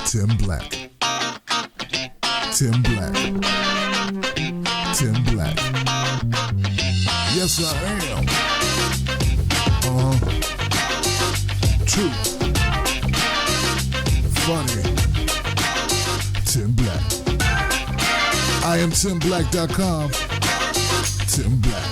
Tim Black. Tim Black. Tim Black. Yes, I am. True. Funny. Tim Black. I am TimBlack.com. Tim Black.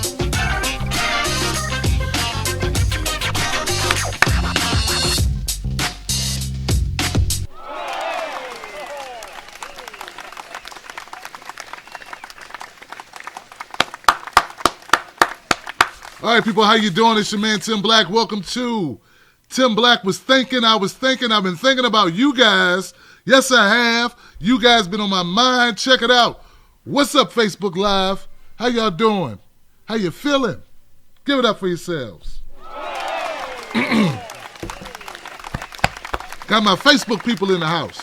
All right, people, how you doing? It's your man, Tim Black. Welcome to Tim Black Was Thinking. I've been thinking about you guys. Yes, I have. You guys been on my mind. Check it out. What's up, Facebook Live? How y'all doing? How you feeling? Give it up for yourselves. Got my Facebook people in the house.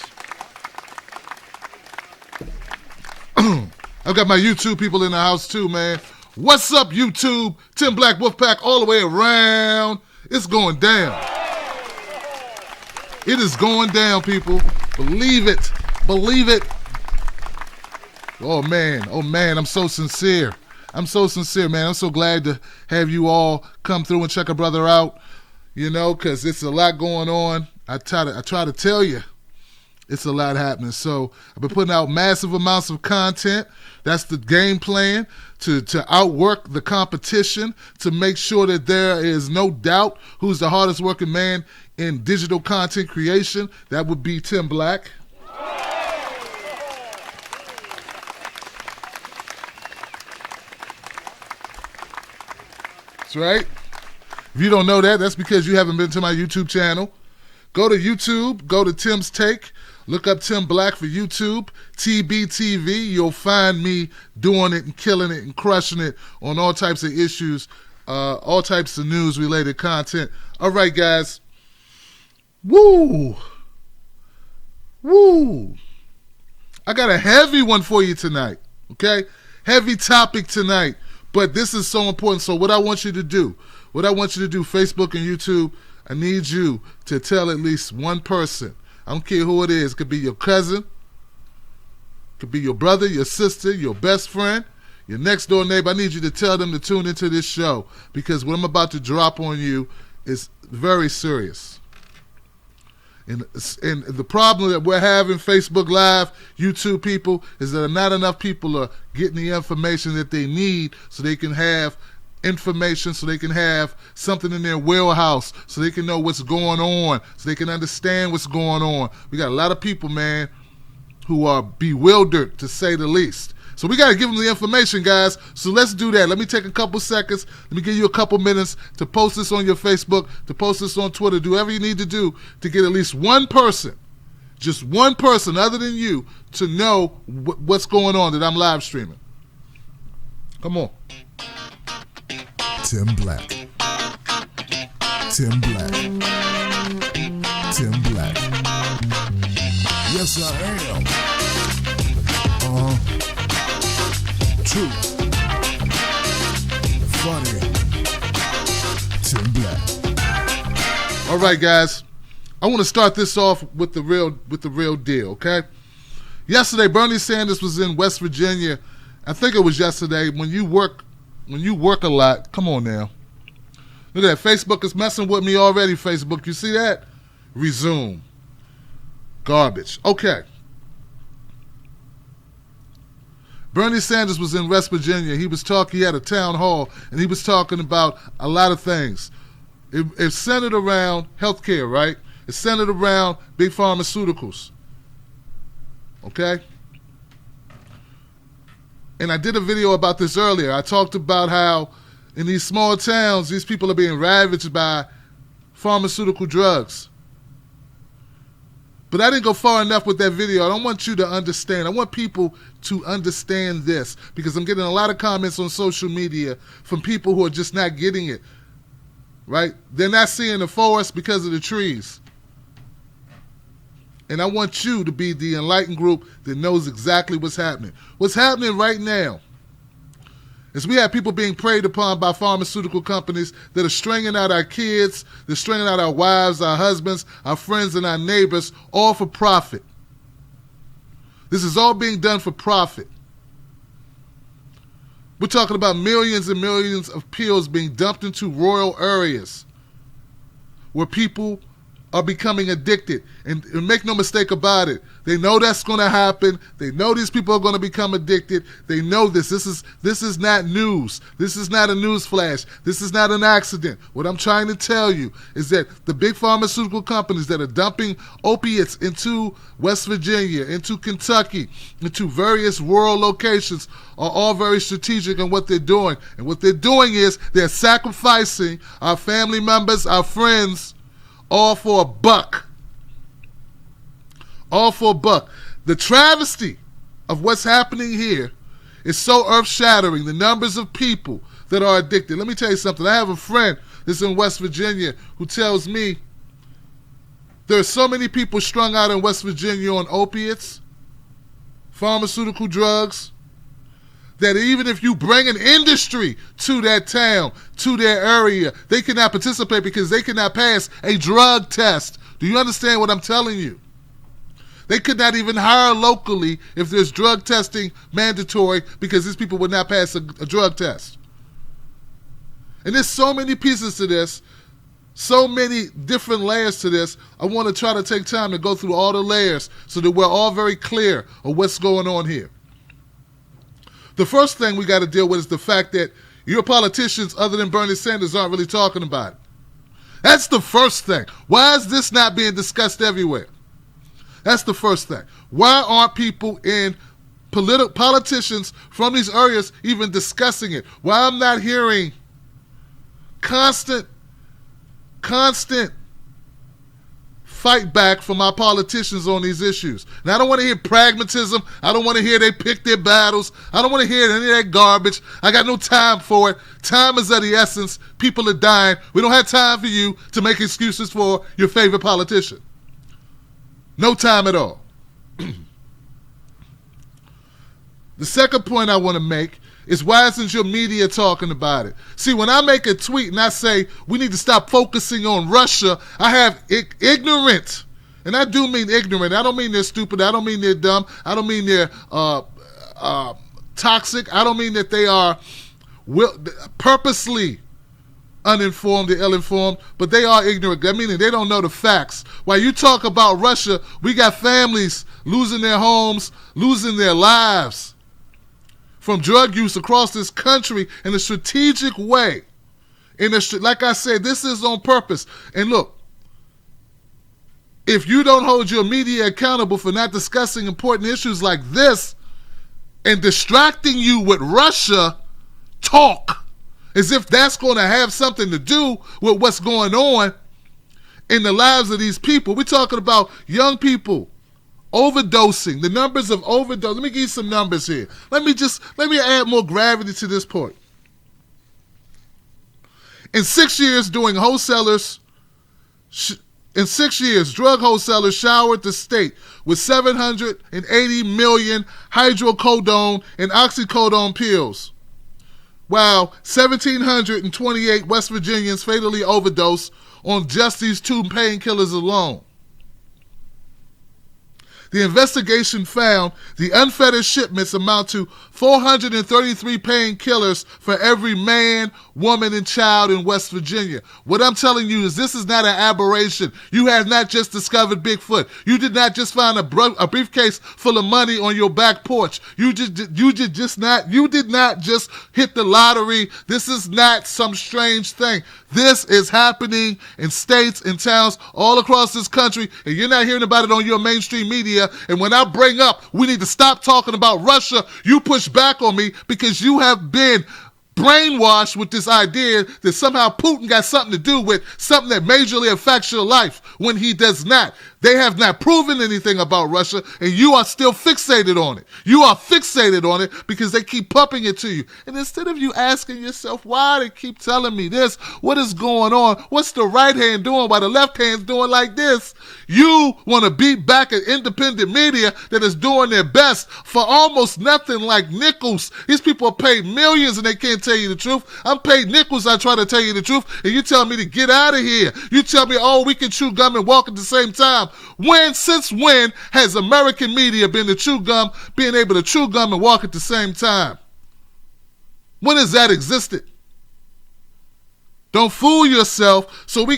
I've got my YouTube people in the house too, man. What's up, YouTube? Tim Black Wolfpack all the way around. It's going down. It is going down, people. Believe it. Believe it. Oh, man. I'm so sincere. I'm so sincere, man. I'm so glad to have you all come through and check a brother out, you know, because it's a lot going on. I try to tell you. It's a lot happening. So I've been putting out massive amounts of content. That's the game plan, to outwork the competition, to make sure that there is no doubt who's the hardest working man in digital content creation. That would be Tim Black. That's right. If you don't know that, that's because you haven't been to my YouTube channel. Go to YouTube, go to Tim's Take. Look up Tim Black for YouTube, TBTV. You'll find me doing it and killing it and crushing it on all types of issues, all types of news-related content. All right, guys. Woo! I got a heavy one for you tonight, okay? Heavy topic tonight, but this is so important. So what I want you to do, Facebook and YouTube, I need you to tell at least one person. I don't care who it is. It could be your cousin. It could be your brother, your sister, your best friend, your next door neighbor. I need you to tell them to tune into this show because what I'm about to drop on you is very serious. And the problem that we're having, Facebook Live, YouTube people, is that not enough people are getting the information that they need so they can have information, so they can have something in their wheelhouse, so they can know what's going on, so they can understand what's going on. We got a lot of people, man, who are bewildered, to say the least. So we got to give them the information, guys. So let's do that. Let me take a couple seconds. Let me give you a couple minutes to post this on your Facebook, to post this on Twitter. Do whatever you need to do to get at least one person, just one person other than you, to know what's going on that I'm live streaming. Come on. Tim Black. Tim Black. Tim Black. Yes, I am. True. Funny. Tim Black. All right, guys. I want to start this off with the real deal, okay? Yesterday, Bernie Sanders was in West Virginia. I think it was yesterday. When you work a lot, come on now. Look at that. Facebook is messing with me already, Facebook. You see that? Resume. Garbage. Okay. Bernie Sanders was in West Virginia. He had a town hall, and he was talking about a lot of things. It's centered around healthcare, right? It's centered around big pharmaceuticals. Okay? And I did a video about this earlier. I talked about how in these small towns, these people are being ravaged by pharmaceutical drugs. But I didn't go far enough with that video. I don't want you to understand. I want people to understand this because I'm getting a lot of comments on social media from people who are just not getting it, right? They're not seeing the forest because of the trees. And I want you to be the enlightened group that knows exactly what's happening. What's happening right now is we have people being preyed upon by pharmaceutical companies that are stringing out our kids, they're stringing out our wives, our husbands, our friends, and our neighbors, all for profit. This is all being done for profit. We're talking about millions and millions of pills being dumped into rural areas where people are becoming addicted. And make no mistake about it, they know that's going to happen. They know these people are going to become addicted. They know this. This is not news. This is not a news flash. This is not an accident. What I'm trying to tell you is that the big pharmaceutical companies that are dumping opiates into West Virginia, into Kentucky, into various rural locations are all very strategic in what they're doing. And what they're doing is they're sacrificing our family members, our friends, all for a buck. All for a buck. The travesty of what's happening here is so earth-shattering. The numbers of people that are addicted. Let me tell you something. I have a friend that's in West Virginia who tells me there are so many people strung out in West Virginia on opiates, pharmaceutical drugs, that even if you bring an industry to that town, to their area, they cannot participate because they cannot pass a drug test. Do you understand what I'm telling you? They could not even hire locally if there's drug testing mandatory because these people would not pass a drug test. And there's so many pieces to this, so many different layers to this. I want to try to take time to go through all the layers so that we're all very clear of what's going on here. The first thing we got to deal with is the fact that your politicians, other than Bernie Sanders, aren't really talking about it. That's the first thing. Why is this not being discussed everywhere? That's the first thing. Why aren't people in politicians from these areas even discussing it? Why I'm not hearing constant fight back from our politicians on these issues. Now, I don't want to hear pragmatism. I don't want to hear they pick their battles. I don't want to hear any of that garbage. I got no time for it. Time is of the essence. People are dying. We don't have time for you to make excuses for your favorite politician. No time at all. The second point I want to make is why isn't your media talking about it? See, when I make a tweet and I say we need to stop focusing on Russia, I have ignorant, and I do mean ignorant. I don't mean they're stupid. I don't mean they're dumb. I don't mean they're toxic. I don't mean that they are purposely uninformed or ill-informed, but they are ignorant. I mean, they don't know the facts. While you talk about Russia, we got families losing their homes, losing their lives from drug use across this country in a strategic way. Like I said, this is on purpose. And look, if you don't hold your media accountable for not discussing important issues like this and distracting you with Russia talk, as if that's going to have something to do with what's going on in the lives of these people. We're talking about young people overdosing, the numbers of overdose. Let me give you some numbers here. Let me add more gravity to this point. In 6 years, drug wholesalers showered the state with 780 million hydrocodone and oxycodone pills, while 1,728 West Virginians fatally overdosed on just these two painkillers alone. The investigation found the unfettered shipments amount to 433 painkillers for every man, woman, and child in West Virginia. What I'm telling you is this is not an aberration. You have not just discovered Bigfoot. You did not just find a briefcase full of money on your back porch. You did not just hit the lottery. This is not some strange thing. This is happening in states and towns all across this country, and you're not hearing about it on your mainstream media. And when I bring up we need to stop talking about Russia, you push back on me because you have been brainwashed with this idea that somehow Putin got something to do with something that majorly affects your life when he does not. They have not proven anything about Russia, and you are still fixated on it. You are fixated on it because they keep pumping it to you. And instead of you asking yourself, why they keep telling me this? What is going on? What's the right hand doing while the left hand's doing like this? You want to beat back an independent media that is doing their best for almost nothing like nickels. These people are paid millions and they can't tell you the truth. I'm paid nickels, I try to tell you the truth, and you tell me to get out of here. You tell me, oh, we can chew gum and walk at the same time. up. Since when has American media been able to chew gum and walk at the same time? When has that existed? Don't fool yourself. So we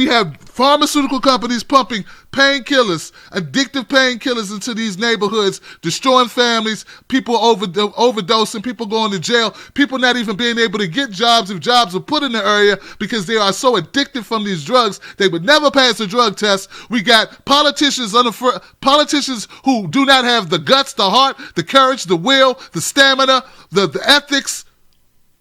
have pharmaceutical companies pumping painkillers, addictive painkillers into these neighborhoods, destroying families, people overdosing, people going to jail, people not even being able to get jobs if jobs are put in the area because they are so addicted from these drugs, they would never pass a drug test. We got politicians who do not have the guts, the heart, the courage, the will, the stamina, the ethics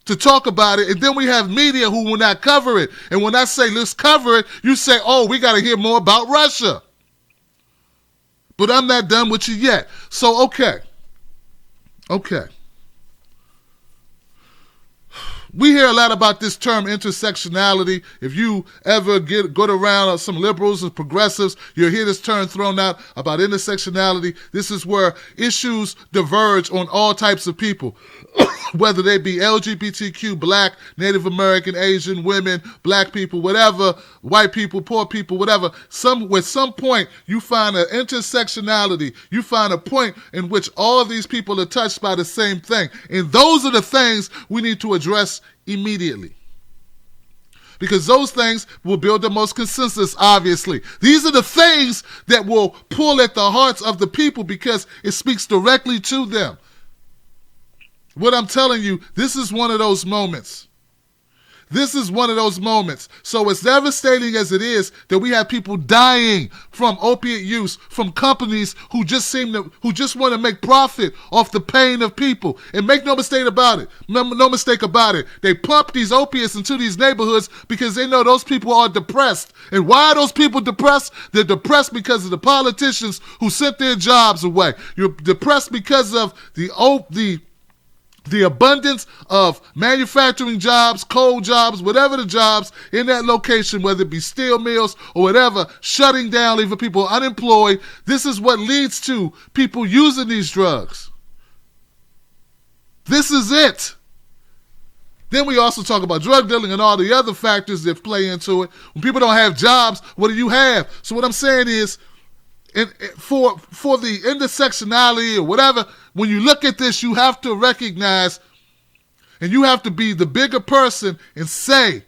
to talk about it, and then we have media who will not cover it. And when I say let's cover it, you say, oh, we got to hear more about Russia. But I'm not done with you yet. So, okay. We hear a lot about this term intersectionality. If you ever go around some liberals and progressives, you'll hear this term thrown out about intersectionality. This is where issues diverge on all types of people, whether they be LGBTQ, Black, Native American, Asian, women, Black people, whatever, white people, poor people, whatever. At some point, you find an intersectionality. You find a point in which all of these people are touched by the same thing. And those are the things we need to address immediately, because those things will build the most consensus. Obviously, these are the things that will pull at the hearts of the people because it speaks directly to them. What I'm telling you, this is one of those moments. So as devastating as it is that we have people dying from opiate use from companies who just want to make profit off the pain of people. And make no mistake about it. No mistake about it. They pump these opiates into these neighborhoods because they know those people are depressed. And why are those people depressed? They're depressed because of the politicians who sent their jobs away. You're depressed because of the abundance of manufacturing jobs, coal jobs, whatever the jobs in that location, whether it be steel mills or whatever, shutting down, leaving people unemployed. This is what leads to people using these drugs. This is it. Then we also talk about drug dealing and all the other factors that play into it. When people don't have jobs, what do you have? So what I'm saying is, for the intersectionality or whatever, when you look at this, you have to recognize and you have to be the bigger person and say,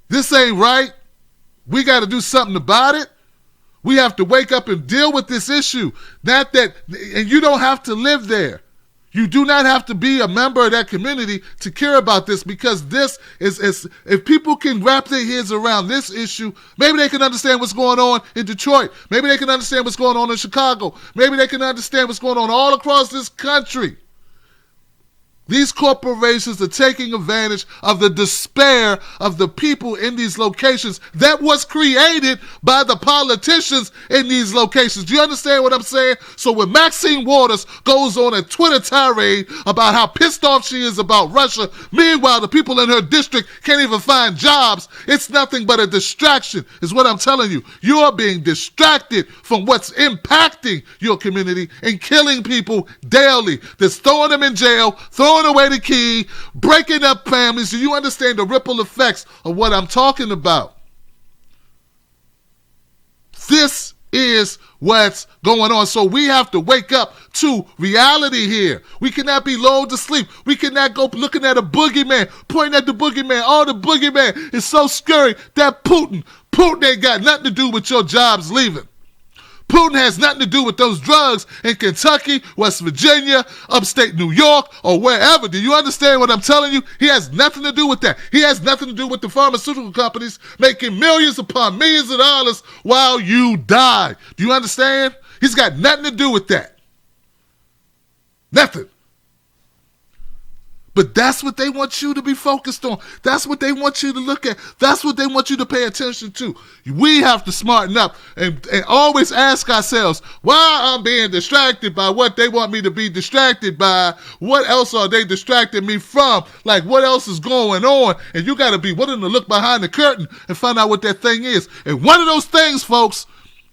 this ain't right. We got to do something about it. We have to wake up and deal with this issue. And you don't have to live there. You do not have to be a member of that community to care about this, because this is if people can wrap their heads around this issue, maybe they can understand what's going on in Detroit. Maybe they can understand what's going on in Chicago. Maybe they can understand what's going on all across this country. These corporations are taking advantage of the despair of the people in these locations that was created by the politicians in these locations. Do you understand what I'm saying? So when Maxine Waters goes on a Twitter tirade about how pissed off she is about Russia, meanwhile the people in her district can't even find jobs, it's nothing but a distraction, is what I'm telling you. You're being distracted from what's impacting your community and killing people daily. That's throwing them in jail, throwing away the key, breaking up families. Do you understand the ripple effects of what I'm talking about? This is what's going on. So we have to wake up to reality here. We cannot be lulled to sleep. We cannot go looking at a boogeyman, pointing at the boogeyman. Oh, the boogeyman is so scary. That Putin ain't got nothing to do with your jobs leaving. Putin has nothing to do with those drugs in Kentucky, West Virginia, upstate New York, or wherever. Do you understand what I'm telling you? He has nothing to do with that. He has nothing to do with the pharmaceutical companies making millions upon millions of dollars while you die. Do you understand? He's got nothing to do with that. Nothing. But that's what they want you to be focused on. That's what they want you to look at. That's what they want you to pay attention to. We have to smarten up and always ask ourselves, why I'm being distracted by what they want me to be distracted by? What else are they distracting me from? Like, what else is going on? And you got to be willing to look behind the curtain and find out what that thing is. And one of those things, folks,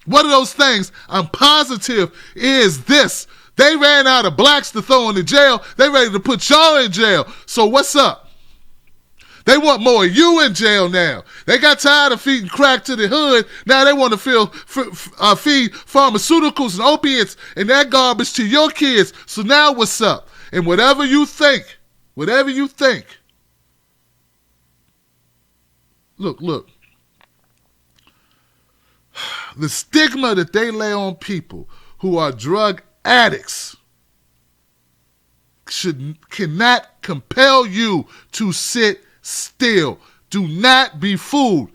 I'm positive is this. They ran out of blacks to throw in the jail. They ready to put y'all in jail. So what's up? They want more of you in jail now. They got tired of feeding crack to the hood. Now they want to feed pharmaceuticals and opiates and that garbage to your kids. So now what's up? And whatever you think, look, the stigma that they lay on people who are drug addicts cannot compel you to sit still. Do not be fooled.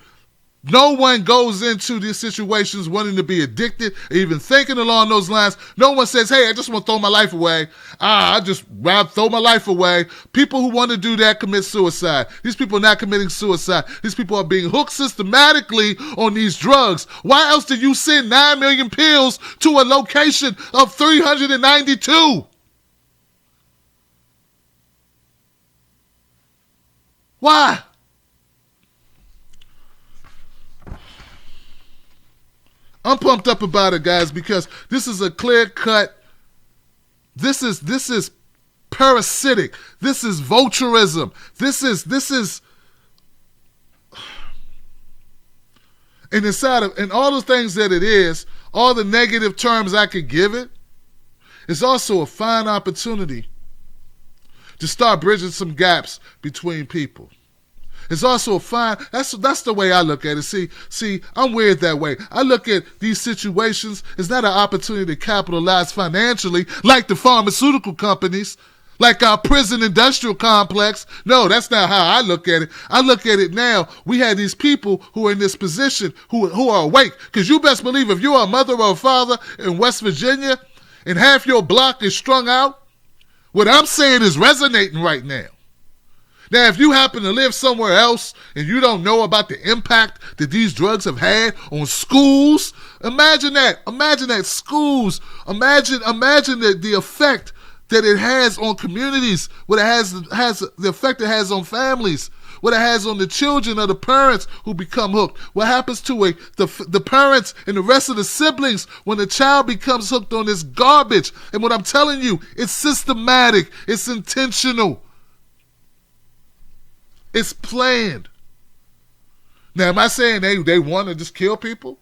No one goes into these situations wanting to be addicted, even thinking along those lines. No one says, hey, I just want to throw my life away. I just rather throw my life away. People who want to do that commit suicide. These people are not committing suicide. These people are being hooked systematically on these drugs. Why else did you send 9 million pills to a location of 392? Why? I'm pumped up about it, guys, because this is a clear cut. This is parasitic. This is vulturism. This is and inside of and all the things that it is, all the negative terms I could give it, is also a fine opportunity to start bridging some gaps between people. It's also a fine, that's the way I look at it. See, I'm weird that way. I look at these situations as not an opportunity to capitalize financially like the pharmaceutical companies, like our prison industrial complex. No, that's not how I look at it. I look at it now, we have these people who are in this position who are awake. Because you best believe if you're a mother or a father in West Virginia and half your block is strung out, what I'm saying is resonating right now. Now, if you happen to live somewhere else and you don't know about the impact that these drugs have had on schools, imagine that. Imagine that schools. Imagine the effect that it has on communities, what it has the effect it has on families, what it has on the children of the parents who become hooked, what happens to the parents and the rest of the siblings when the child becomes hooked on this garbage. And what I'm telling you, it's systematic, it's intentional, it's planned. Now, am I saying they want to just kill people?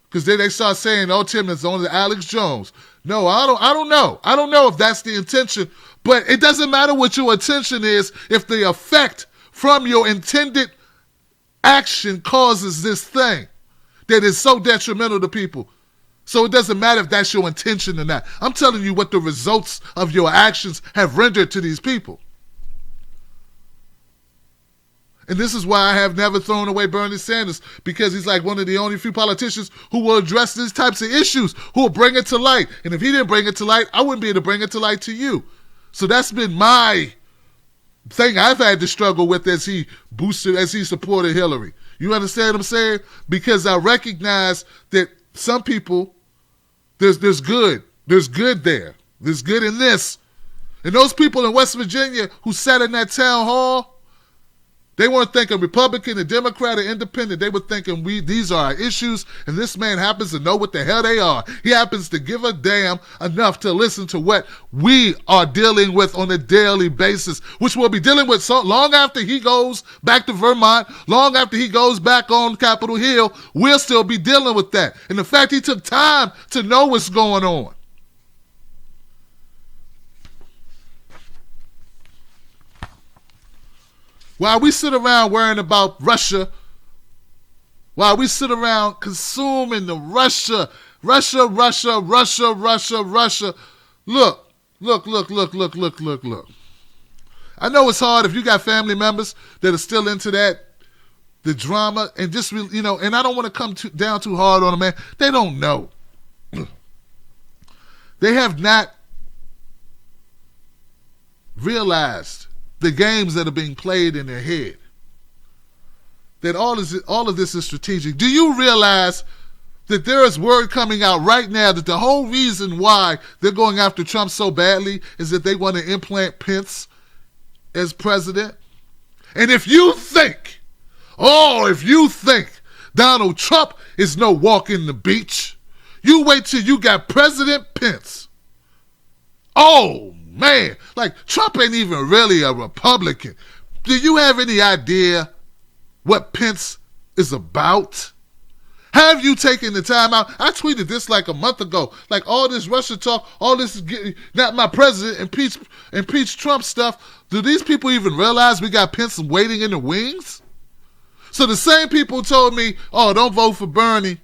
Because then they start saying, oh, Tim, it's only Alex Jones. No, I don't know. I don't know if that's the intention, but it doesn't matter what your intention is if the effect from your intended action causes this thing that is so detrimental to people. So it doesn't matter if that's your intention or not. I'm telling you what the results of your actions have rendered to these people. And this is why I have never thrown away Bernie Sanders, because he's like one of the only few politicians who will address these types of issues, who will bring it to light. And if he didn't bring it to light, I wouldn't be able to bring it to light to you. So that's been my thing I've had to struggle with as he supported Hillary. You understand what I'm saying? Because I recognize that some people, there's good. There's good there. There's good in this. And those people in West Virginia who sat in that town hall, they weren't thinking Republican or Democrat or Independent. They were thinking these are our issues, and this man happens to know what the hell they are. He happens to give a damn enough to listen to what we are dealing with on a daily basis, which we'll be dealing with so long after he goes back to Vermont, long after he goes back on Capitol Hill, we'll still be dealing with that. And the fact he took time to know what's going on. While we sit around worrying about Russia, while we sit around consuming the Russia, look. I know it's hard if you got family members that are still into that, the drama, and just, and I don't want to come down too hard on them, man. They don't know. They have not realized the games that are being played in their head. That all of this is strategic. Do you realize that there is word coming out right now that the whole reason why they're going after Trump so badly is that they want to implant Pence as president? And if you think Donald Trump is no walk in the beach, you wait till you got President Pence. Oh, man, like Trump ain't even really a Republican. Do you have any idea what Pence is about? Have you taken the time out? I tweeted this like a month ago. Like all this Russia talk, all this not my president, impeach Trump stuff. Do these people even realize we got Pence waiting in the wings? So the same people told me, oh, don't vote for Bernie.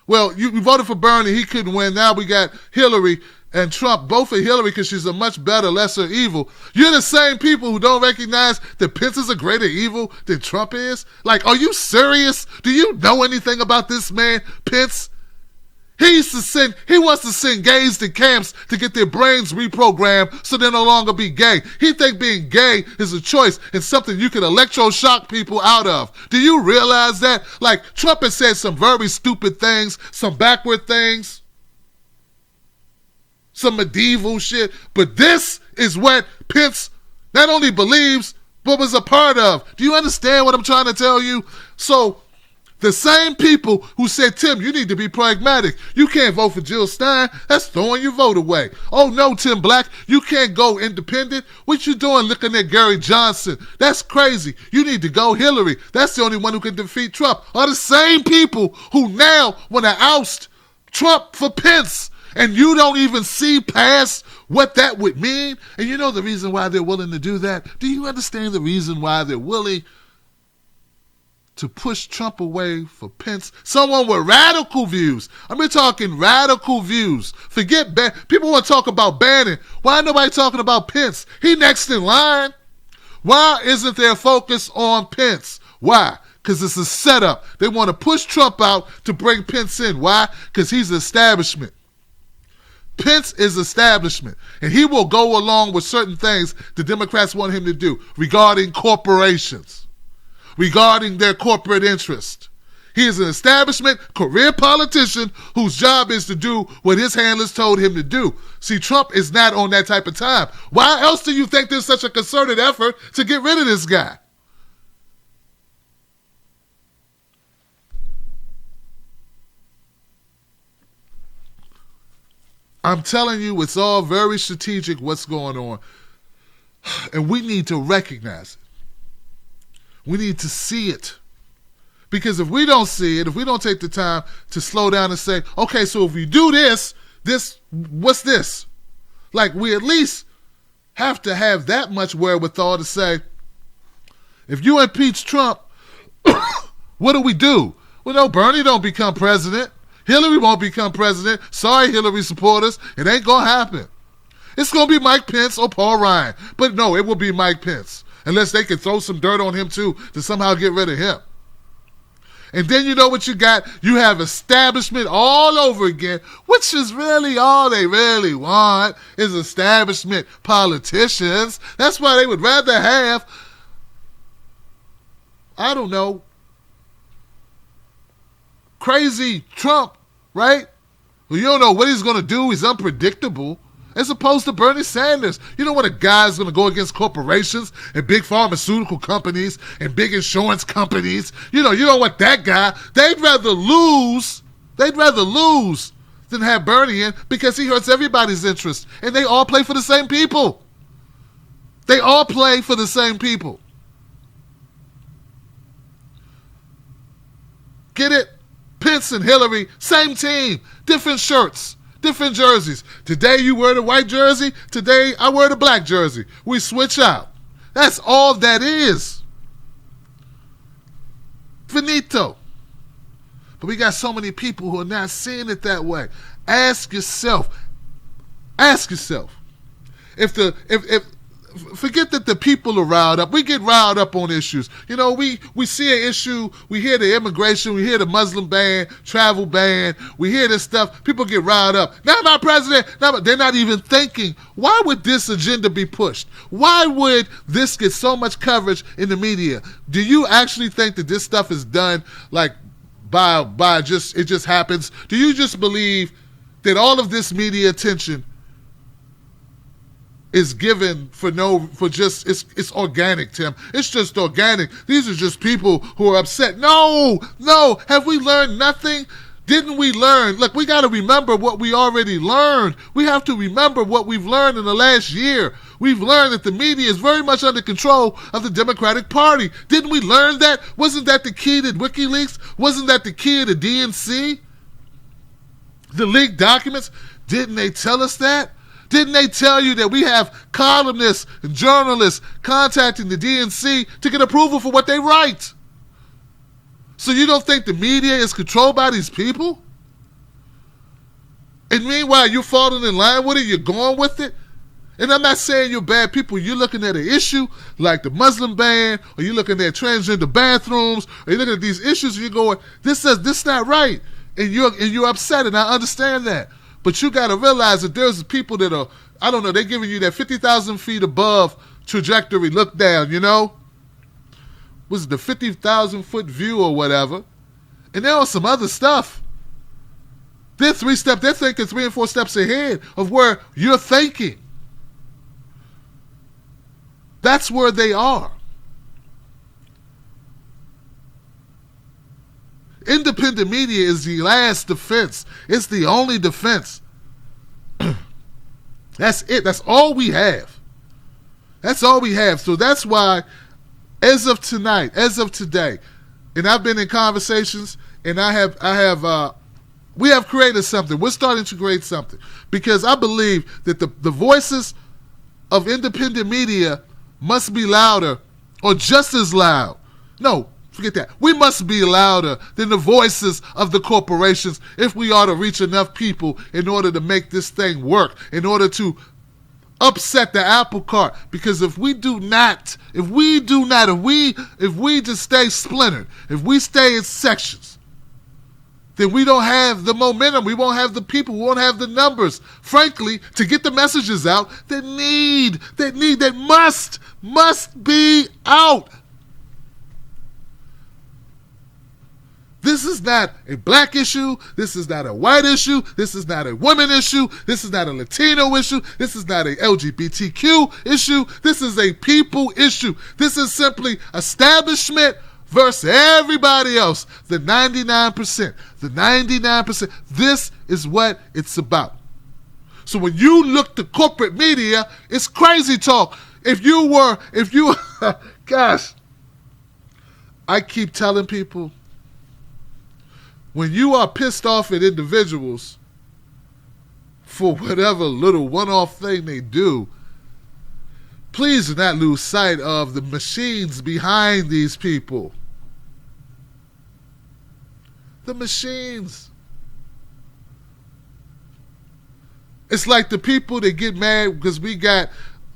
Well, you voted for Bernie, he couldn't win. Now we got Hillary and Trump, both for Hillary because she's a much better, lesser evil. You're the same people who don't recognize that Pence is a greater evil than Trump is? Like, are you serious? Do you know anything about this man, Pence? He wants to send gays to camps to get their brains reprogrammed so they'll no longer be gay. He thinks being gay is a choice and something you can electroshock people out of. Do you realize that? Like, Trump has said some very stupid things, some backward things, some medieval shit, but this is what Pence not only believes, but was a part of. Do you understand what I'm trying to tell you? So, the same people who said, Tim, you need to be pragmatic. You can't vote for Jill Stein. That's throwing your vote away. Oh, no, Tim Black, you can't go independent. What you doing looking at Gary Johnson? That's crazy. You need to go Hillary. That's the only one who can defeat Trump. Are the same people who now want to oust Trump for Pence. And you don't even see past what that would mean. And you know the reason why they're willing to do that? Do you understand the reason why they're willing to push Trump away for Pence? Someone with radical views. I mean, talking radical views. Forget people want to talk about Bannon. Why nobody talking about Pence? He next in line. Why isn't there focus on Pence? Why? Because it's a setup. They want to push Trump out to bring Pence in. Why? Because he's establishment. Pence is establishment, and he will go along with certain things the Democrats want him to do regarding corporations, regarding their corporate interest. He is an establishment career politician whose job is to do what his handlers told him to do. See, Trump is not on that type of time. Why else do you think there's such a concerted effort to get rid of this guy? I'm telling you, it's all very strategic what's going on. And we need to recognize it. We need to see it. Because if we don't see it, if we don't take the time to slow down and say, okay, so if we do this, what's this? Like, we at least have to have that much wherewithal to say, if you impeach Trump, what do we do? Well, no, Bernie don't become president. Hillary won't become president. Sorry, Hillary supporters. It ain't going to happen. It's going to be Mike Pence or Paul Ryan. But no, it will be Mike Pence. Unless they can throw some dirt on him, too, to somehow get rid of him. And then you know what you got? You have establishment all over again, which is really all they really want is establishment politicians. That's why they would rather have, I don't know, crazy Trump, right? Well, you don't know what he's going to do. He's unpredictable. As opposed to Bernie Sanders. You know what a guy's going to go against corporations and big pharmaceutical companies and big insurance companies. You don't want that guy. They'd rather lose than have Bernie in because he hurts everybody's interest. And they all play for the same people. They all play for the same people. Get it? Pence and Hillary, same team, different shirts, different jerseys. Today you wear the white jersey, today I wear the black jersey. We switch out. That's all that is. Finito. But we got so many people who are not seeing it that way. Ask yourself. If forget that the people are riled up. We get riled up on issues. You know, we see an issue, we hear the immigration, we hear the Muslim ban, travel ban, we hear this stuff, people get riled up. Not my president, they're not even thinking, why would this agenda be pushed? Why would this get so much coverage in the media? Do you actually think that this stuff is done like by just, it just happens? Do you just believe that all of this media attention is given it's organic, Tim. It's just organic. These are just people who are upset. No. Have we learned nothing? Didn't we learn? Look, we got to remember what we already learned. We have to remember what we've learned in the last year. We've learned that the media is very much under control of the Democratic Party. Didn't we learn that? Wasn't that the key to WikiLeaks? Wasn't that the key to DNC? The leaked documents? Didn't they tell us that? Didn't they tell you that we have columnists and journalists contacting the DNC to get approval for what they write? So you don't think the media is controlled by these people? And meanwhile, you're falling in line with it, you're going with it? And I'm not saying you're bad people. You're looking at an issue like the Muslim ban, or you're looking at transgender bathrooms, or you're looking at these issues and you're going, this is not right. And you're upset, and I understand that. But you got to realize that there's people that are, I don't know, they're giving you that 50,000 feet above trajectory look down, you know? Was it the 50,000 foot view or whatever? And there was some other stuff. They're thinking 3 and 4 steps ahead of where you're thinking. That's where they are. Independent media is the last defense. It's the only defense. That's it. That's all we have. That's all we have. So that's why, as of tonight, as of today, and I've been in conversations, and we have created something. We're starting to create something because I believe that the voices of independent media must be louder or just as loud. No, forget that. We must be louder than the voices of the corporations if we are to reach enough people in order to make this thing work, in order to upset the apple cart. Because if we just stay splintered, if we stay in sections, then we don't have the momentum, we won't have the people, we won't have the numbers, frankly, to get the messages out that must be out. This is not a black issue. This is not a white issue. This is not a woman issue. This is not a Latino issue. This is not a LGBTQ issue. This is a people issue. This is simply establishment versus everybody else. The 99%. The 99%. This is what it's about. So when you look to corporate media, it's crazy talk. Gosh, I keep telling people, when you are pissed off at individuals for whatever little one-off thing they do, please do not lose sight of the machines behind these people. The machines. It's like the people that get mad because we got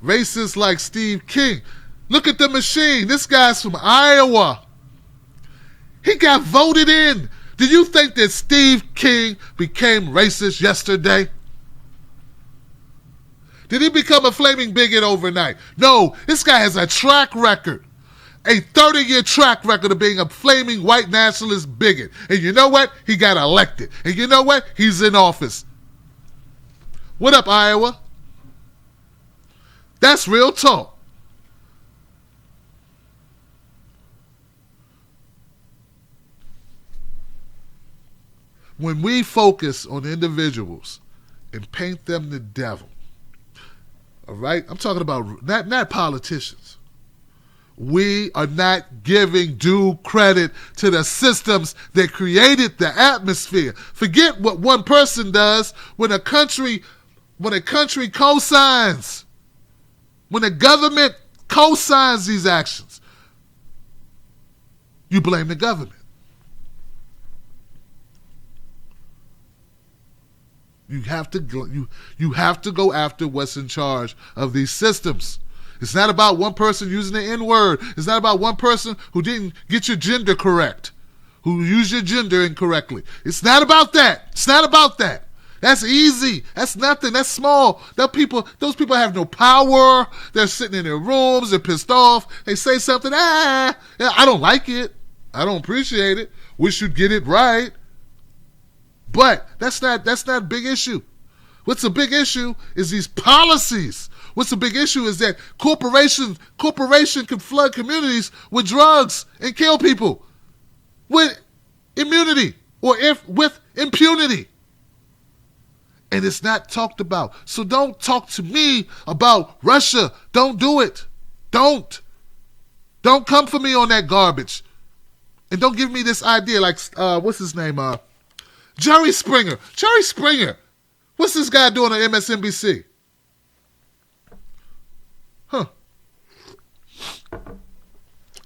racists like Steve King. Look at the machine. This guy's from Iowa. He got voted in. Do you think that Steve King became racist yesterday? Did he become a flaming bigot overnight? No, this guy has a track record, a 30-year track record of being a flaming white nationalist bigot. And you know what? He got elected. And you know what? He's in office. What up, Iowa? That's real talk. When we focus on individuals and paint them the devil, all right? I'm talking about not politicians. We are not giving due credit to the systems that created the atmosphere. Forget what one person does when a country co-signs, when the government co-signs these actions. You blame the government. You have to go after what's in charge of these systems. It's not about one person using the N-word. It's not about one person who didn't get your gender correct, who used your gender incorrectly. It's not about that. It's not about that. That's easy. That's nothing. That's small. Those people have no power. They're sitting in their rooms. They're pissed off. They say something. I don't like it. I don't appreciate it. We should get it right. But that's not a big issue. What's a big issue is these policies. What's a big issue is that corporation can flood communities with drugs and kill people with immunity or with Impunity. And it's not talked about. So don't talk to me about Russia. Don't do it. Don't come for me on that garbage. And don't give me this idea like, what's his name? Jerry Springer. Jerry Springer. What's this guy doing on MSNBC?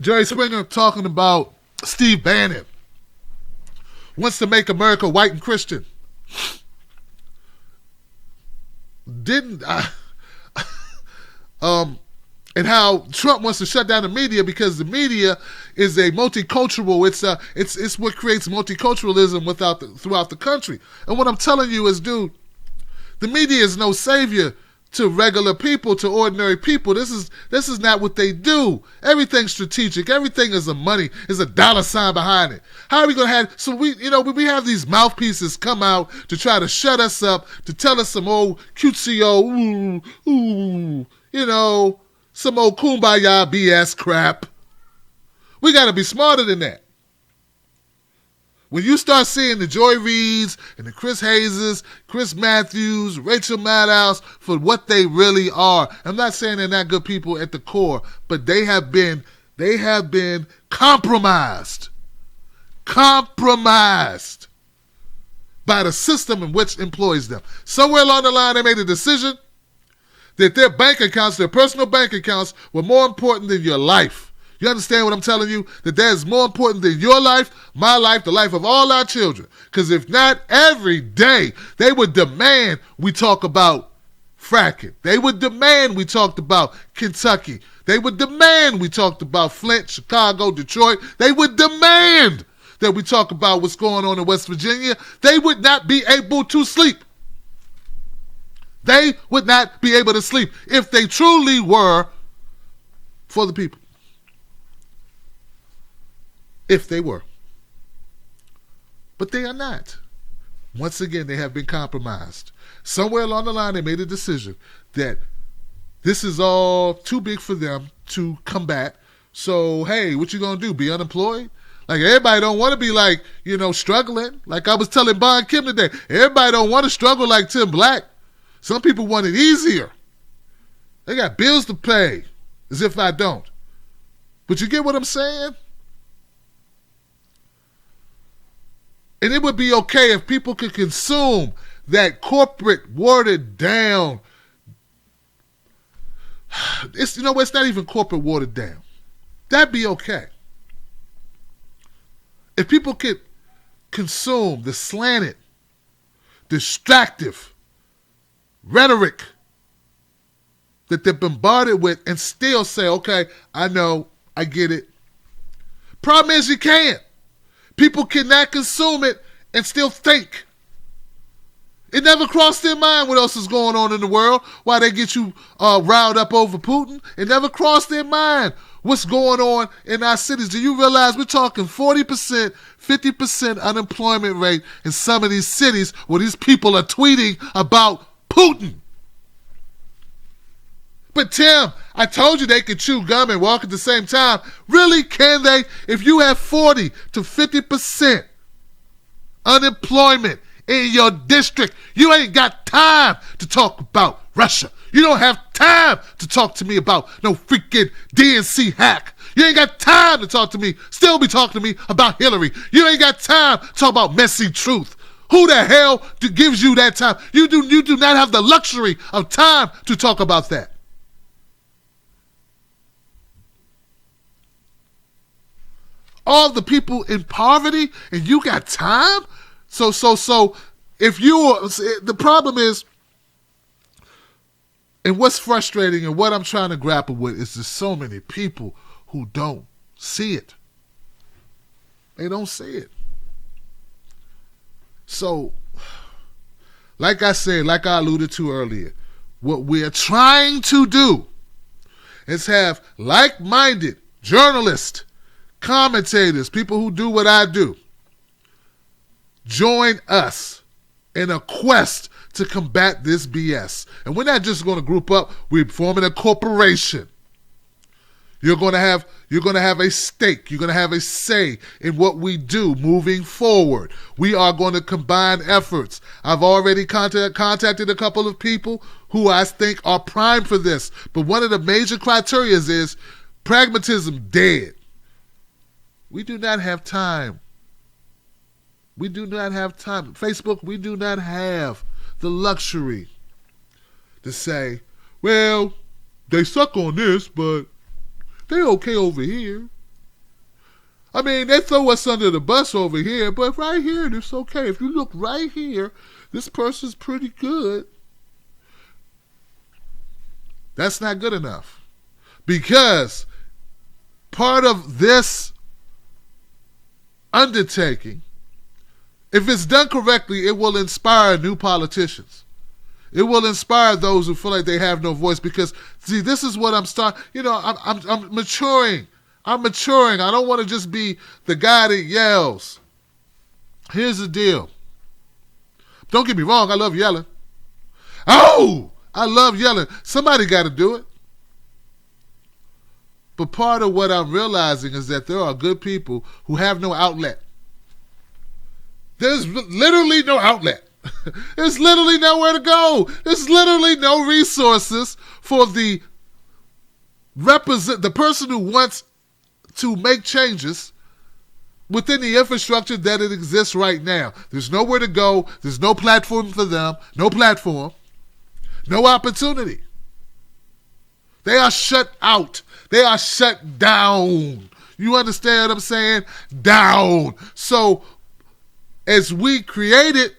Jerry Springer talking about Steve Bannon. Wants to make America white and Christian. And how Trump wants to shut down the media because the media is a multicultural. It's what creates multiculturalism throughout the country. And what I'm telling you is, dude, the media is no savior to regular people, to ordinary people. This is not what they do. Everything's strategic. Everything is a dollar sign behind it. How are we gonna have? So we have these mouthpieces come out to try to shut us up, to tell us some old cutesy old some old kumbaya BS crap. We got to be smarter than that. When you start seeing the Joy Reids and the Chris Hayeses, Chris Matthews, Rachel Maddows for what they really are, I'm not saying they're not good people at the core, but they have been compromised by the system in which employs them. Somewhere along the line, they made a decision that their bank accounts, their personal bank accounts, were more important than your life. You understand what I'm telling you? That is more important than your life, my life, the life of all our children. Because if not, every day they would demand we talk about fracking. They would demand we talked about Kentucky. They would demand we talked about Flint, Chicago, Detroit. They would demand that we talk about what's going on in West Virginia. They would not be able to sleep. They would not be able to sleep if they truly were for the people. If they were. But they are not. Once again, they have been compromised. Somewhere along the line, they made a decision that this is all too big for them to combat. So, hey, what you gonna do? Be unemployed? Like, everybody don't want to be like, struggling. Like I was telling Bon Kim today, everybody don't want to struggle like Tim Black. Some people want it easier. They got bills to pay, as if I don't. But you get what I'm saying? And it would be okay if people could consume that corporate, watered down. It's not even corporate watered down. That'd be okay. If people could consume the slanted, distractive rhetoric that they're bombarded with and still say, okay, I know, I get it. Problem is you can't. People cannot consume it and still think. It never crossed their mind what else is going on in the world, why they get you riled up over Putin. It never crossed their mind what's going on in our cities. Do you realize we're talking 40%, 50% unemployment rate in some of these cities where these people are tweeting about Putin? But Tim, I told you they could chew gum and walk at the same time. Really, can they? If you have 40 to 50% unemployment in your district, you ain't got time to talk about Russia. You don't have time to talk to me about no freaking DNC hack. You ain't got time to talk to me, still be talking to me about Hillary. You ain't got time to talk about messy truth. Who the hell gives you that time? You do not have the luxury of time to talk about that. All the people in poverty, and you got time? So if the problem is, and what's frustrating and what I'm trying to grapple with is there's so many people who don't see it. They don't see it. So, like I said, like I alluded to earlier, what we're trying to do is have like-minded journalists, commentators, people who do what I do, join us in a quest to combat this BS. And we're not just going to group up, we're forming a corporation. You're going to have a stake. You're going to have a say in what we do moving forward. We are going to combine efforts. I've already contacted a couple of people who I think are primed for this. But one of the major criteria is pragmatism dead. We do not have time. We do not have time. Facebook, we do not have the luxury to say, well, they suck on this, but they're okay over here. I mean, they throw us under the bus over here, but right here, it's okay. If you look right here, this person's pretty good. That's not good enough. Because part of this undertaking, if it's done correctly, it will inspire new politicians. It will inspire those who feel like they have no voice because, see, this is what I'm starting. I'm maturing. I'm maturing. I don't want to just be the guy that yells. Here's the deal. Don't get me wrong. I love yelling. Oh, I love yelling. Somebody got to do it. But part of what I'm realizing is that there are good people who have no outlet. There's literally no outlet. There's literally nowhere to go. There's literally no resources for the person who wants to make changes within the infrastructure that it exists right now. There's nowhere to go. There's no platform for them. No platform. No opportunity. They are shut out. They are shut down. You understand what I'm saying? Down. So as we create it,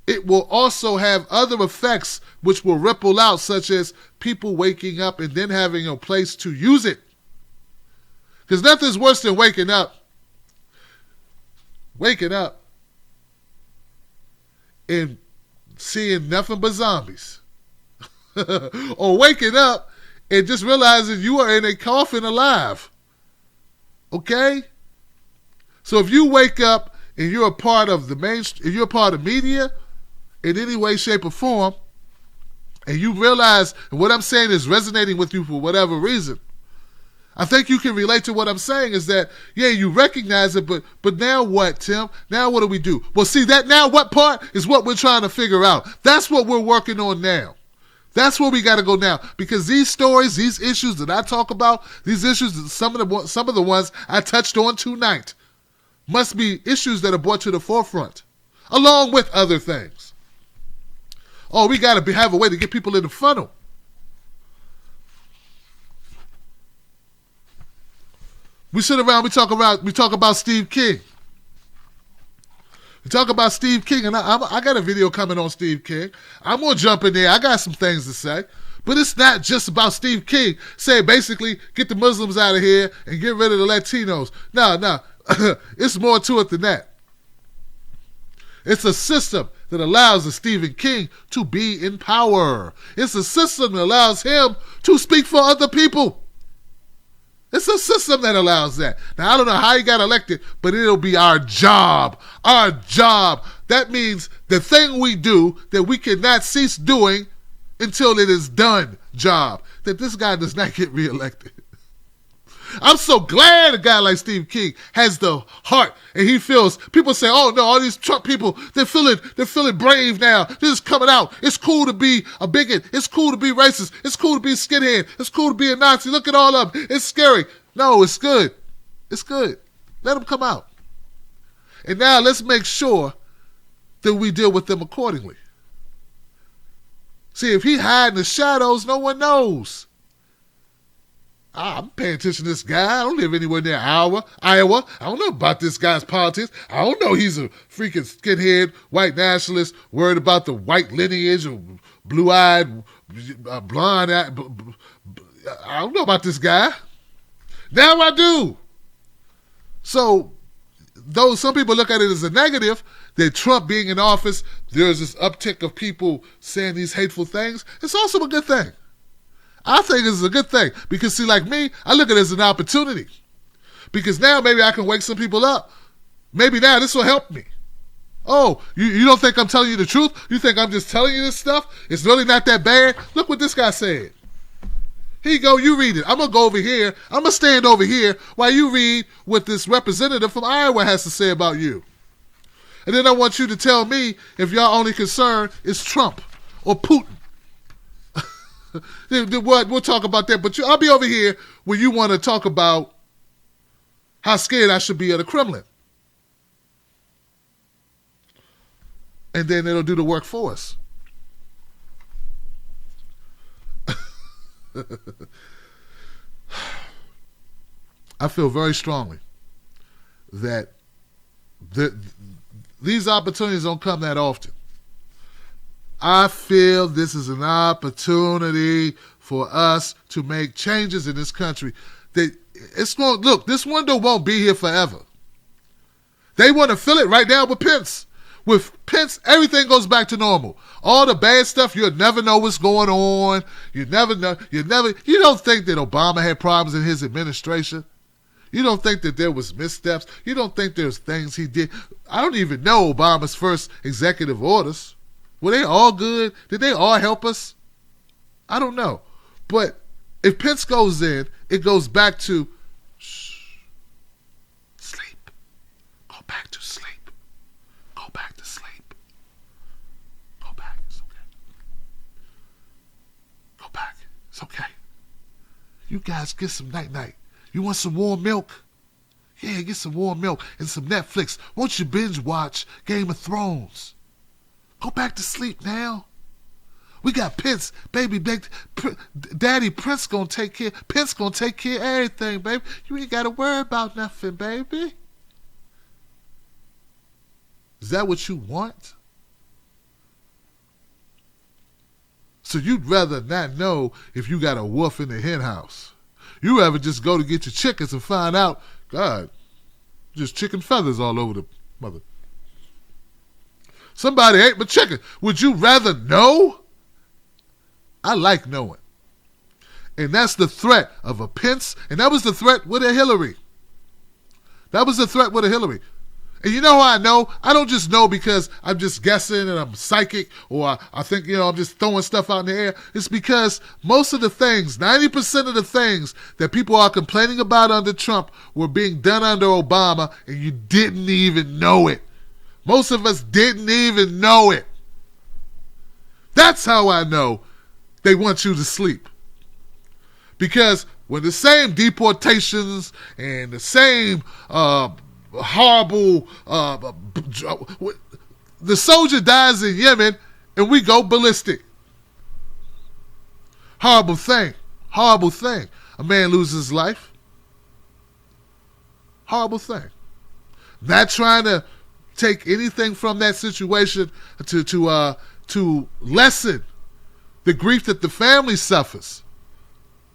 it will also have other effects which will ripple out, such as people waking up and then having a place to use it. Because nothing's worse than waking up and seeing nothing but zombies. Or waking up and just realizing you are in a coffin alive. Okay? So if you wake up and you're a part of the if you're a part of media in any way, shape, or form, and you realize what I'm saying is resonating with you for whatever reason, I think you can relate to what I'm saying is that, yeah, you recognize it, but now what, Tim? Now what do we do? Well, see, that now what part is what we're trying to figure out. That's what we're working on now. That's where we got to go now, because these stories, these issues that I talk about, these issues, some of the ones I touched on tonight, must be issues that are brought to the forefront, along with other things. Oh, we got to have a way to get people in the funnel. We sit around, we talk about Steve King. We talk about Steve King, and I got a video coming on Steve King. I'm going to jump in there. I got some things to say. But it's not just about Steve King. Say, basically, get the Muslims out of here and get rid of the Latinos. No. It's more to it than that. It's a system that allows the Stephen King to be in power. It's a system that allows him to speak for other people. It's a system that allows that. Now, I don't know how he got elected, but it'll be our job. Our job. That means the thing we do that we cannot cease doing until it is done job. That this guy does not get reelected. I'm so glad a guy like Steve King has the heart and he feels, people say, oh no, all these Trump people, they're feeling brave now. This is coming out. It's cool to be a bigot. It's cool to be racist. It's cool to be a skinhead. It's cool to be a Nazi. Look at all of them. It's scary. No, it's good. It's good. Let them come out. And now let's make sure that we deal with them accordingly. See, if he hide in the shadows, no one knows. I'm paying attention to this guy. I don't live anywhere near Iowa. I don't know about this guy's politics. I don't know he's a freaking skinhead, white nationalist, worried about the white lineage, or blue-eyed, blonde. I don't know about this guy. Now I do. So, though some people look at it as a negative, that Trump being in office, there's this uptick of people saying these hateful things, it's also a good thing. I think it's a good thing because, see, like me, I look at it as an opportunity because now maybe I can wake some people up. Maybe now this will help me. Oh, you don't think I'm telling you the truth? You think I'm just telling you this stuff? It's really not that bad? Look what this guy said. Here you go, you read it. I'm going to go over here. I'm going to stand over here while you read what this representative from Iowa has to say about you. And then I want you to tell me if your only concern is Trump or Putin. We'll talk about that. But I'll be over here when you want to talk about how scared I should be of the Kremlin. And then it'll do the work for us. I feel very strongly that these opportunities don't come that often. I feel this is an opportunity for us to make changes in this country. This window won't be here forever. They want to fill it right now with Pence. With Pence, everything goes back to normal. All the bad stuff, you'll never know what's going on. You don't think that Obama had problems in his administration. You don't think that there was missteps. You don't think there's things he did. I don't even know Obama's first executive orders. Were they all good? Did they all help us? I don't know. But if Pence goes in, it goes back to sleep. Go back to sleep. Go back to sleep. Go back. It's okay. Go back. It's okay. You guys get some night-night. You want some warm milk? Yeah, get some warm milk and some Netflix. Won't you binge watch Game of Thrones? Go back to sleep now. We got Pence, baby, Daddy Prince gonna take care. Pence gonna take care of everything, baby. You ain't gotta worry about nothing, baby. Is that what you want? So you'd rather not know if you got a wolf in the hen house. You rather just go to get your chickens and find out, God, just chicken feathers all over the mother. Somebody ate my chicken. Would you rather know? I like knowing. And that's the threat of a Pence. And that was the threat with a Hillary. That was the threat with a Hillary. And you know how I know? I don't just know because I'm just guessing and I'm psychic or I think, I'm just throwing stuff out in the air. It's because most of the things, 90% of the things that people are complaining about under Trump were being done under Obama and you didn't even know it. Most of us didn't even know it. That's how I know they want you to sleep. Because when the same deportations and the same horrible, the soldier dies in Yemen and we go ballistic. Horrible thing. Horrible thing. A man loses his life. Horrible thing. Not trying to take anything from that situation to lessen the grief that the family suffers.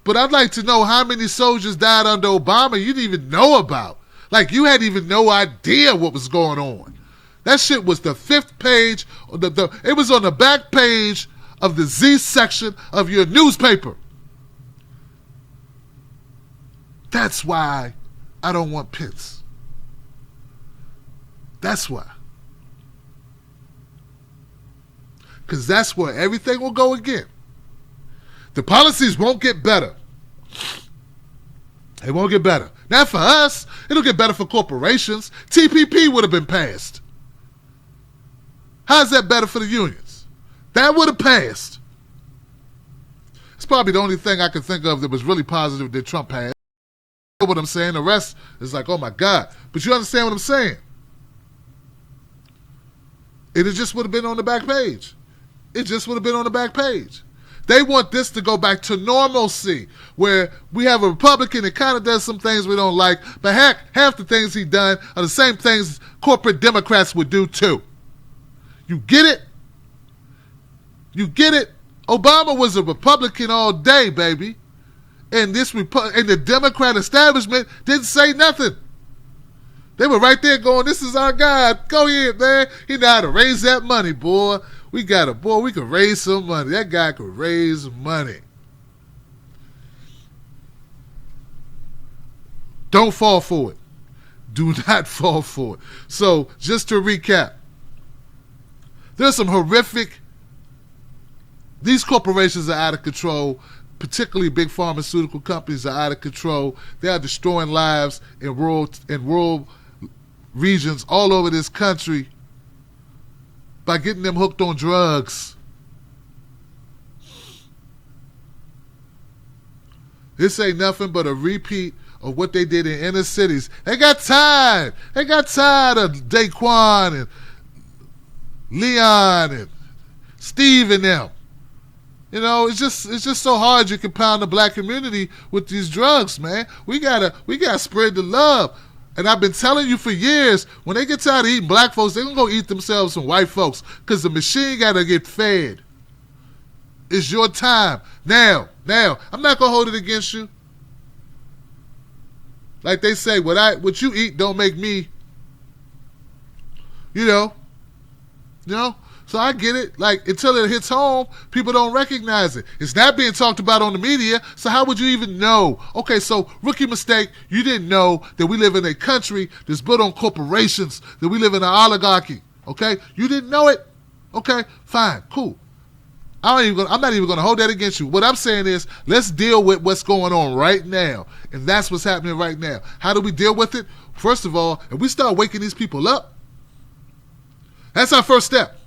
But I'd like to know how many soldiers died under Obama you didn't even know about. Like you had even no idea what was going on. That shit was the 5th page. It was on the back page of the Z section of your newspaper. That's why I don't want Pence. That's why. Because that's where everything will go again. The policies won't get better. They won't get better. Not for us. It'll get better for corporations. TPP would have been passed. How's that better for the unions? That would have passed. It's probably the only thing I can think of that was really positive that Trump passed. You know what I'm saying? The rest is like, oh my God. But you understand what I'm saying? It just would have been on the back page. It just would have been on the back page. They want this to go back to normalcy, where we have a Republican that kind of does some things we don't like, but heck, half the things he done are the same things corporate Democrats would do too. You get it? You get it? Obama was a Republican all day, baby. And and the Democrat establishment didn't say nothing. They were right there going, this is our guy. Go ahead, man. He know how to raise that money, boy. We got a boy. We can raise some money. That guy could raise money. Don't fall for it. Do not fall for it. So, just to recap, there's some horrific. These corporations are out of control. particularly big pharmaceutical companies, are out of control. They are destroying lives in rural regions all over this country by getting them hooked on drugs. This ain't nothing but a repeat of what they did in inner cities. They got tired. They got tired of Daquan and Leon and Steve and them. You know, it's just so hard you can pound the black community with these drugs, man. We gotta spread the love. And I've been telling you for years, when they get tired of eating black folks, they're gonna go eat themselves some white folks, because the machine gotta get fed. It's your time. Now, I'm not gonna hold it against you. Like they say, what you eat don't make me. You know. So I get it. Like, until it hits home, people don't recognize it. It's not being talked about on the media, so how would you even know? Okay, so rookie mistake, you didn't know that we live in a country that's built on corporations, that we live in an oligarchy. Okay? You didn't know it? Okay, fine, cool. I'm not even going to hold that against you. What I'm saying is, let's deal with what's going on right now. And that's what's happening right now. How do we deal with it? First of all, if we start waking these people up, that's our first step.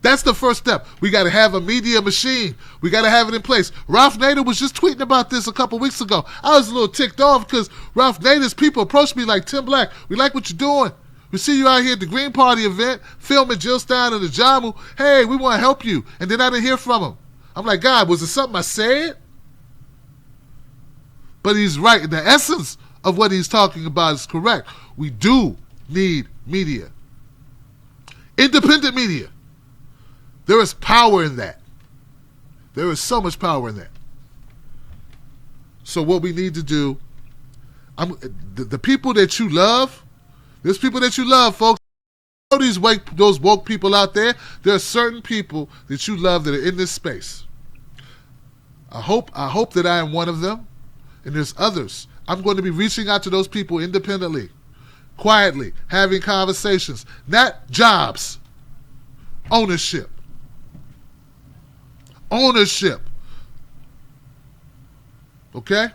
That's the first step. We got to have a media machine. We got to have it in place. Ralph Nader was just tweeting about this a couple weeks ago. I was a little ticked off because Ralph Nader's people approached me like, Tim Black, we like what you're doing. We see you out here at the Green Party event, filming Jill Stein and the Jamu. Hey, we want to help you. And then I didn't hear from him. I'm like, God, was it something I said? But he's right. The essence of what he's talking about is correct. We do need media. Independent media. There is power in that. There is so much power in that. So what we need to do, the people that you love, there's people that you love, folks. Those woke people out there, there are certain people that you love that are in this space. I hope that I am one of them, and there's others. I'm going to be reaching out to those people independently, quietly, having conversations, not jobs, ownership. Okay?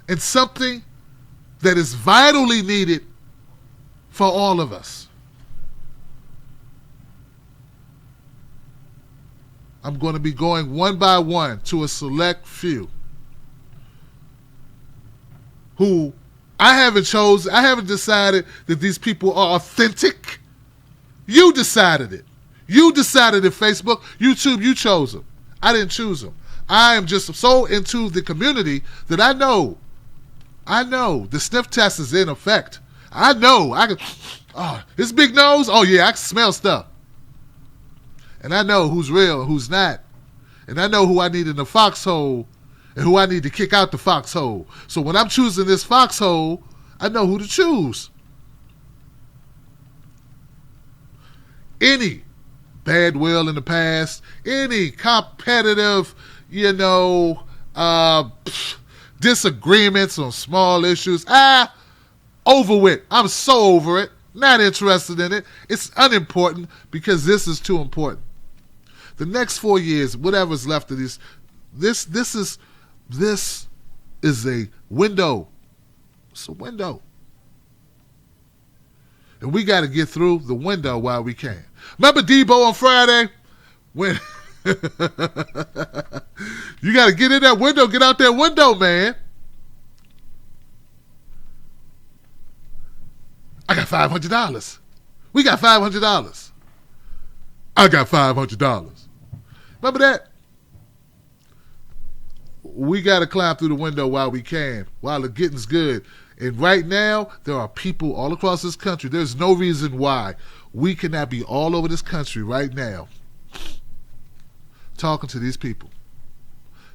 And something that is vitally needed for all of us. I'm going to be going one by one to a select few who I haven't decided that these people are authentic. You decided it. You decided it, Facebook, YouTube, you chose them. I didn't choose them. I am just so into the community that I know the sniff test is in effect. I can, this big nose, oh yeah, I can smell stuff. And I know who's real and who's not. And I know who I need in the foxhole and who I need to kick out the foxhole. So when I'm choosing this foxhole, I know who to choose. Any bad will in the past, any competitive, disagreements on small issues, over with. I'm so over it. Not interested in it. It's unimportant because this is too important. The next 4 years, whatever's left of this is a window. It's a window. And we got to get through the window while we can. Remember Debo on Friday? When you got to get in that window, get out that window, man. I got $500. We got $500. I got $500. Remember that? We got to climb through the window while we can, while the getting's good. And right now, there are people all across this country. There's no reason why we cannot be all over this country right now talking to these people.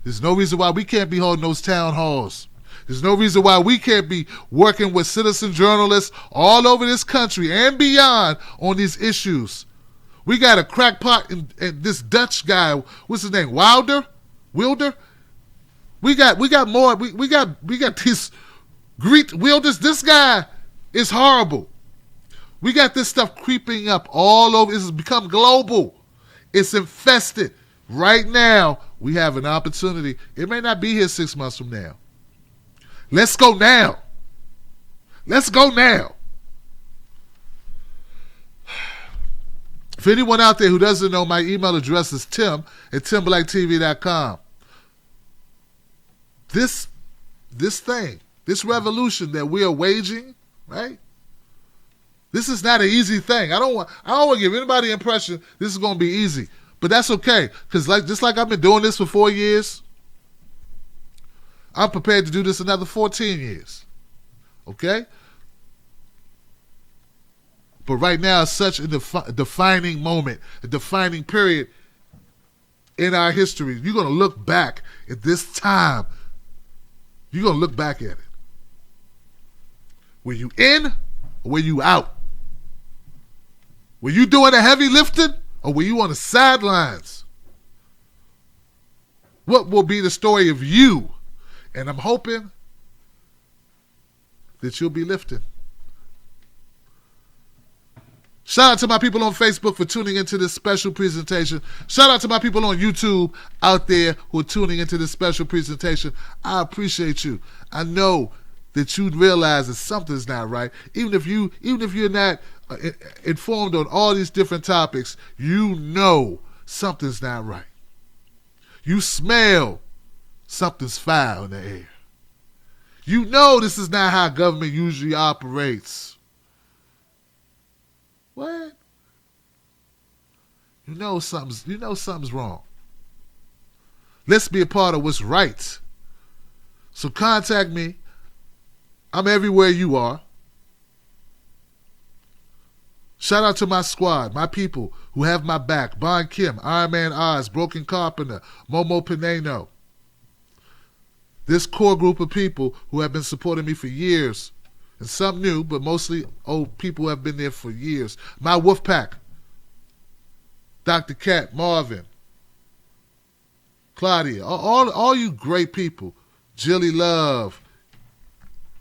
There's no reason why we can't be holding those town halls. There's no reason why we can't be working with citizen journalists all over this country and beyond on these issues. We got a crackpot and this Dutch guy, what's his name? Wilder? We got more. We got these Greek Wilders. This guy is horrible. We got this stuff creeping up all over. It's become global. It's infested. Right now, we have an opportunity. It may not be here 6 months from now. Let's go now. Let's go now. For anyone out there who doesn't know, my email address is tim@timblacktv.com. This thing, this revolution that we are waging, right? This is not an easy thing. I don't want to give anybody the impression this is going to be easy. But that's okay, because just like I've been doing this for 4 years, I'm prepared to do this another 14 years. Okay? But right now, it's such a defining moment, a defining period in our history. You're going to look back at this time. You're going to look back at it. Were you in or were you out? Were you doing the heavy lifting or were you on the sidelines? What will be the story of you? And I'm hoping that you'll be lifting. Shout out to my people on Facebook for tuning into this special presentation. Shout out to my people on YouTube out there who are tuning into this special presentation. I appreciate you. I know that you realize that something's not right. Even if you're not informed on all these different topics, you know something's not right. You smell something's foul in the air. You know this is not how government usually operates. What? You know something's wrong. Let's be a part of what's right. So contact me. I'm everywhere you are. Shout out to my squad, my people who have my back. Bon Kim, Iron Man Oz, Broken Carpenter, Momo Pineno. This core group of people who have been supporting me for years. And some new, but mostly old people who have been there for years. My wolf pack. Dr. Cat, Marvin, Claudia, all you great people. Jilly Love,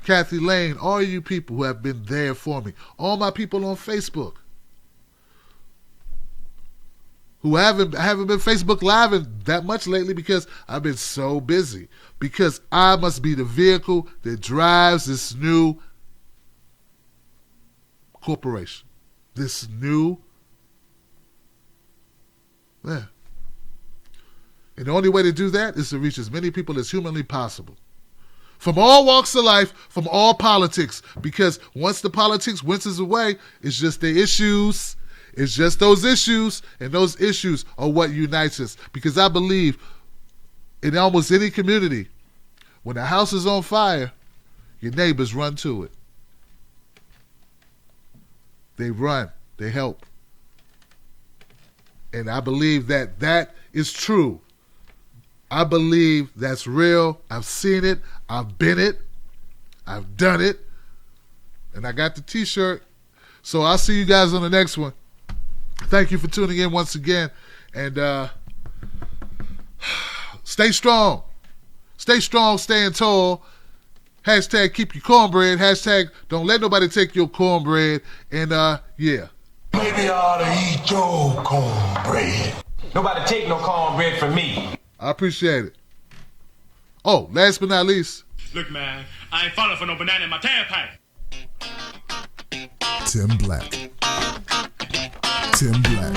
Kathy Lane, all you people who have been there for me. All my people on Facebook who haven't been Facebook Live that much lately because I've been so busy. Because I must be the vehicle that drives this new corporation. This new, And the only way to do that is to reach as many people as humanly possible. From all walks of life, from all politics. Because once the politics winces away, it's just the issues. It's just those issues. And those issues are what unites us. Because I believe in almost any community, when a house is on fire, your neighbors run to it. They run. They help. And I believe that is true. I believe that's real. I've seen it. I've been it. I've done it. And I got the t-shirt. So I'll see you guys on the next one. Thank you for tuning in once again. And stay strong. Stay strong, staying tall. Hashtag keep your cornbread. Hashtag don't let nobody take your cornbread. And yeah. Maybe I ought to eat your cornbread. Nobody take no cornbread from me. I appreciate it. Oh, last but not least. Look, man, I ain't falling for no banana in my tailpipe. Tim Black. Tim Black.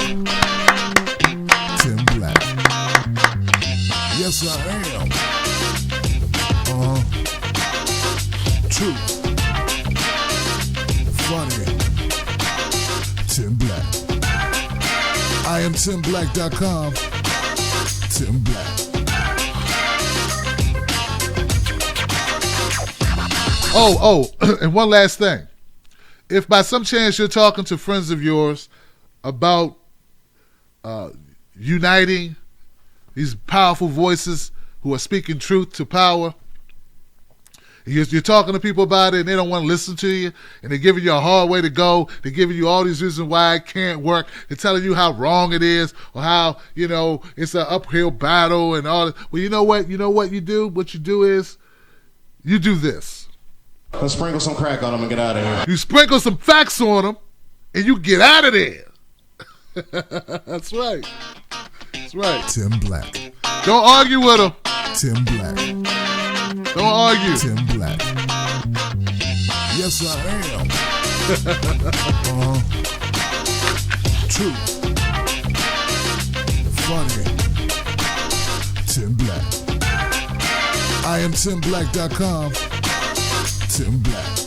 Tim Black. Yes, I am. True. Funny. Tim Black. I am TimBlack.com. Tim Black. Oh, and one last thing. If by some chance you're talking to friends of yours about uniting these powerful voices who are speaking truth to power, you're talking to people about it and they don't want to listen to you and they're giving you a hard way to go. They're giving you all these reasons why it can't work. They're telling you how wrong it is or how, it's an uphill battle and all that. Well, you know what? You know what you do? What you do is you do this. Let's sprinkle some crack on them and get out of here. You sprinkle some facts on them and you get out of there. That's right. That's right. Tim Black. Don't argue with him. Tim Black. Don't argue. Tim Black. Yes, I am. True. Funny. Tim Black. I am TimBlack.com. Tim Black.